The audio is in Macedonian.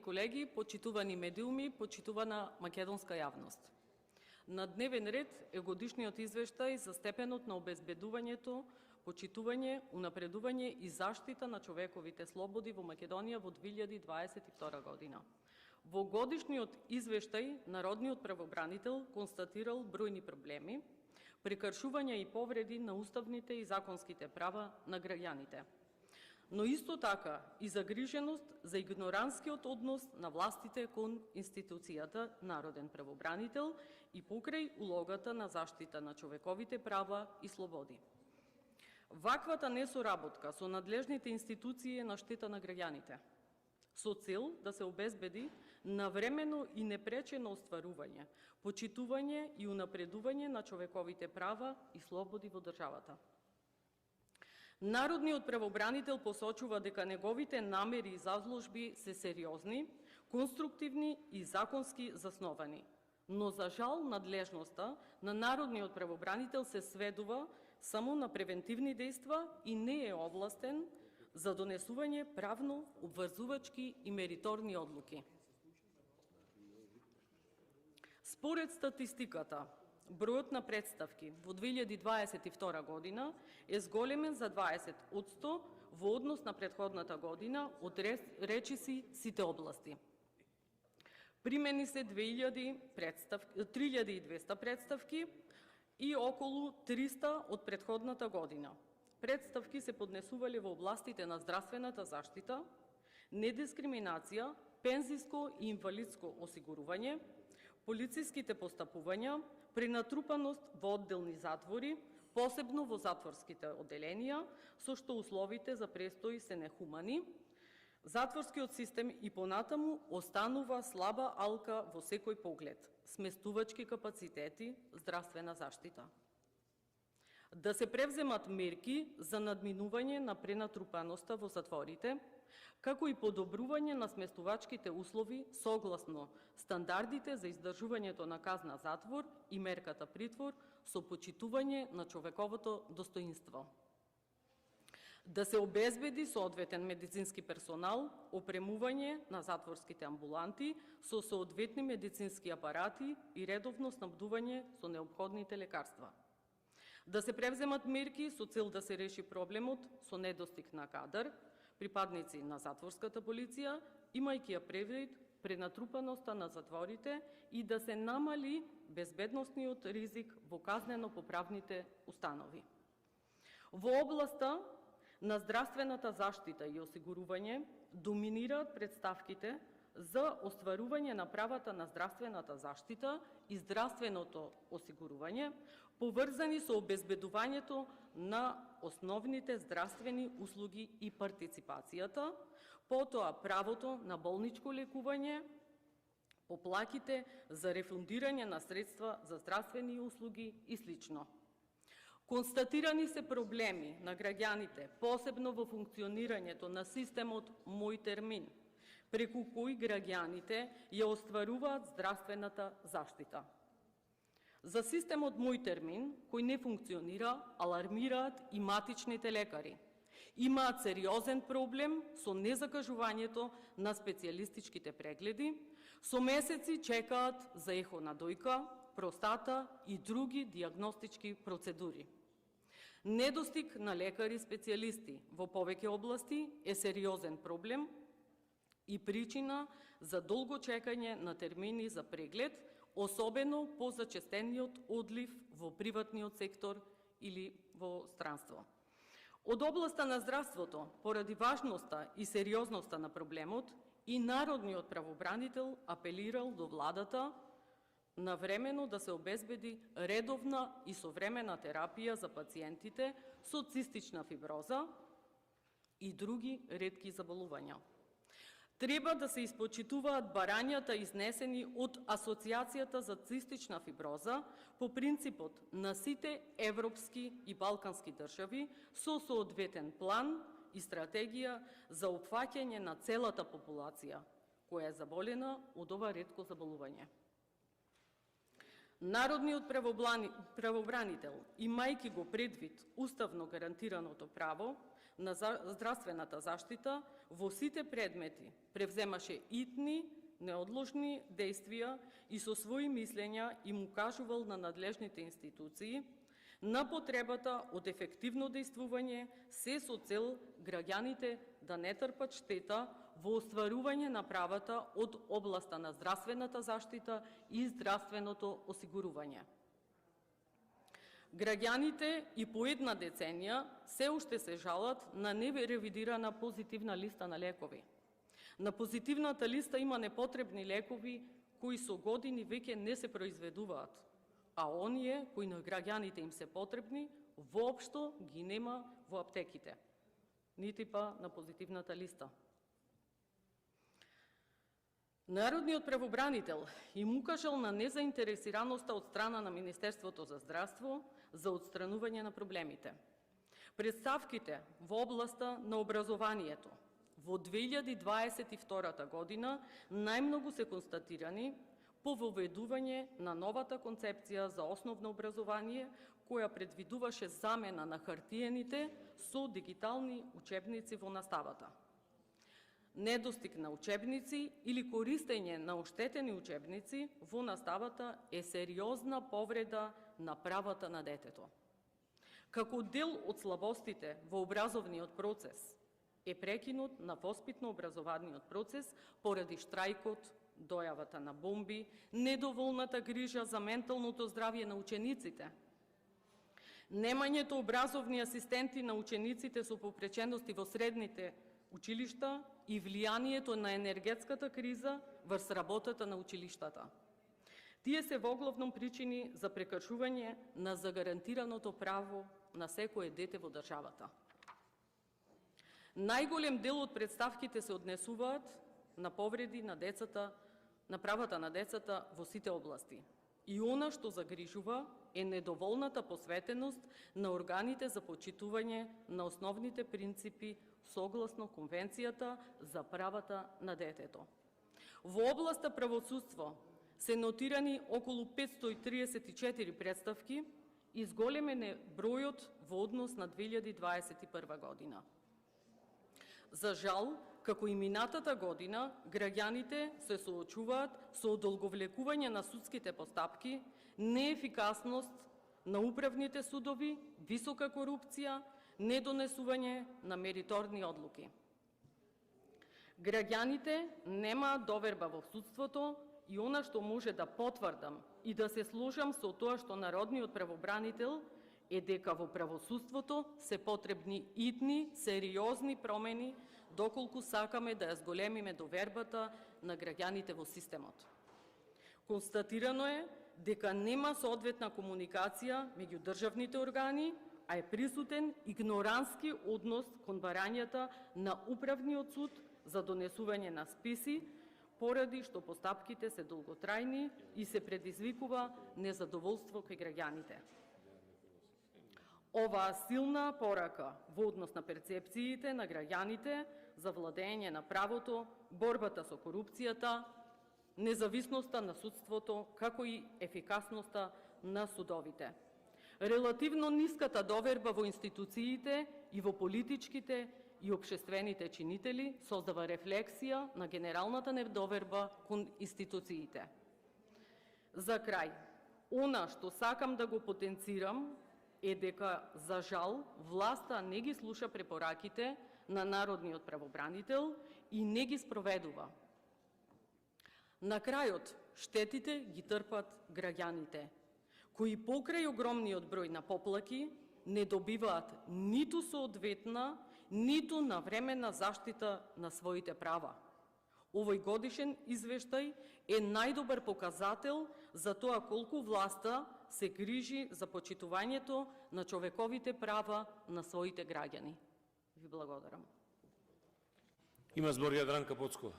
колеги, почитувани медиуми, почитувана македонска јавност. На дневен ред е годишниот извештај за степенот на обезбедувањето, почитување, унапредување и заштита на човековите слободи во Македонија во 2022 година. Во годишниот извештај Народниот правобранител констатирал бројни проблеми, прекршувања и повреди на уставните и законските права на граѓаните, но исто така и загриженост за игноранскиот однос на властите кон институцијата Народен правобранител и покрај улогата на заштита на човековите права и слободи. Ваквата несоработка со надлежните институции е на штета на граѓаните, со цел да се обезбеди навремено и непречено остварување, почитување и унапредување на човековите права и слободи во државата. Народниот правобранител посочува дека неговите намери и зазложби се сериозни, конструктивни и законски засновани, но за жал надлежноста на Народниот правобранител се сведува само на превентивни дејства и не е овластен за донесување правно обврзувачки и мериторни одлуки. Според статистиката, бројот на представки во 2022 година е зголемен за 20% во однос на претходната година од речиси сите области. Примени се 3200 представки и околу 300 од претходната година. Представки се поднесували во областите на здравствената заштита, недискриминација, пензиско и инвалидско осигурување, полициските постапувања, пренатрупаност во одделни затвори, посебно во затворските одделенија, со што условите за престој се нехумани. Затворскиот систем и понатаму останува слаба алка во секој поглед, сместувачки капацитети, здравствена заштита. Да се превземат мерки за надминување на пренатрупаноста во затворите, како и подобрување на сместувачките услови согласно стандардите за издржувањето на казна затвор и мерката притвор со почитување на човековото достоинство. Да се обезбеди соодветен медицински персонал, опремување на затворските амбуланти со соодветни медицински апарати и редовно снабдување со неопходните лекарства. Да се превземат мерки со цел да се реши проблемот со недостиг на кадар, припадници на затворската полиција, имајќи ја предвид пренатрупаноста на затворите и да се намали безбедносниот ризик во казнено-поправните установи. Во областа на здравствената заштита и осигурување доминираат претставките за остварување на правата на здравствената заштита и здравственото осигурување, поврзани со обезбедувањето на основните здравствени услуги и партиципацијата, потоа правото на болничко лекување, поплаките за рефундирање на средства за здравствени услуги и слично. Констатирани се проблеми на граѓаните, посебно во функционирањето на системот Мој термин, преку кој граѓаните ја остваруваат здравствената заштита. За системот Мој термин, кој не функционира, алармираат и матичните лекари. Имаат сериозен проблем со незакажувањето на специјалистичките прегледи, со месеци чекаат за ехо на дојка, простата и други дијагностички процедури. Недостиг на лекари специјалисти во повеќе области е сериозен проблем и причина за долго чекање на термини за преглед, особено по зачестениот одлив во приватниот сектор или во странство. Од областа на здравството, поради важноста и сериозноста на проблемот, и Народниот правобранител апелирал до владата навремено да се обезбеди редовна и современа терапија за пациентите со цистична фиброза и други ретки заболувања. Треба да се испочитуваат барањата изнесени од Асоциацијата за цистична фиброза по принципот на сите европски и балкански држави со соодветен план и стратегија за опфаќање на целата популација која е заболена од ова ретко заболување. Народниот правобранител, имајќи го предвид уставно гарантираното право на здравствената заштита во сите предмети превземаше итни, неодложни действија и со своји мислења им укажувал на надлежните институции на потребата од ефективно действување, се со цел граѓаните да не трпат штета во остварување на правата од областа на здравствената заштита и здравственото осигурување. Граѓаните и по една деценија се уште се жалат на неревидирана позитивна листа на лекови. На позитивната листа има непотребни лекови кои со години веќе не се произведуваат, а оние кои на граѓаните им се потребни воопшто ги нема во аптеките, нити па на позитивната листа. Народниот правобранител им укажал на незаинтересираноста од страна на Министерството за здравство за отстранување на проблемите. Представките во областа на образованието во 2022 година најмногу се констатирани по воведување на новата концепција за основно образование, која предвидуваше замена на хартиените со дигитални учебници во наставата. Недостиг на учебници или користење на оштетени учебници во наставата е сериозна повреда на правата на детето. Како дел од слабостите во образовниот процес е прекинут на воспитно-образовниот процес поради штрајкот, дојавата на бомби, недоволната грижа за менталното здравје на учениците, немањето образовни асистенти на учениците со попречености во средните училишта и влијанието на енергетската криза врз работата на училиштата. Тие се воглавном причини за прекршување на загарантираното право на секое дете во државата. Најголем дел од представките се однесуваат на повреди на децата, на правата на децата во сите области. И она што загрижува е недоволната посветеност на органите за почитување на основните принципи согласно Конвенцијата за правата на детето. Во областа правосудство се нотирани околу 534 представки, изголемен е бројот во однос на 2021 година. За жал, како и минатата година, граѓаните се соочуваат со одолговлекување на судските постапки, неефикасност на управните судови, висока корупција, недонесување на мериторни одлуки. Граѓаните немаат доверба во судството и она што може да потврдам и да се сложам со тоа што народниот правобранител е дека во правосудството се потребни итни, сериозни промени доколку сакаме да ја зголемиме довербата на граѓаните во системот. Констатирано е дека нема соодветна комуникација меѓу државните органи, а е присутен игнорански однос кон барањата на управниот суд за донесување на списи, поради што постапките се долготрајни и се предизвикува незадоволство кај граѓаните. Оваа силна порака во однос на перцепциите на граѓаните за владење на правото, борбата со корупцијата, независноста на судството, како и ефикасноста на судовите. Релативно ниската доверба во институциите и во политичките и општествените чинители создава рефлексија на генералната недоверба кон институциите. За крај, она што сакам да го потенцирам е дека, за жал, власта не ги слуша препораките на народниот правобранител и не ги спроведува. На крајот, штетите ги трпат граѓаните, кои покрај огромниот број на поплаки не добиваат ниту соодветна, ниту навременна заштита на своите права. Овој годишен извештај е најдобар показател за тоа колку власта се грижи за почитувањето на човековите права на своите граѓани. Ви благодарам. Има збор Јадранка Поцкова.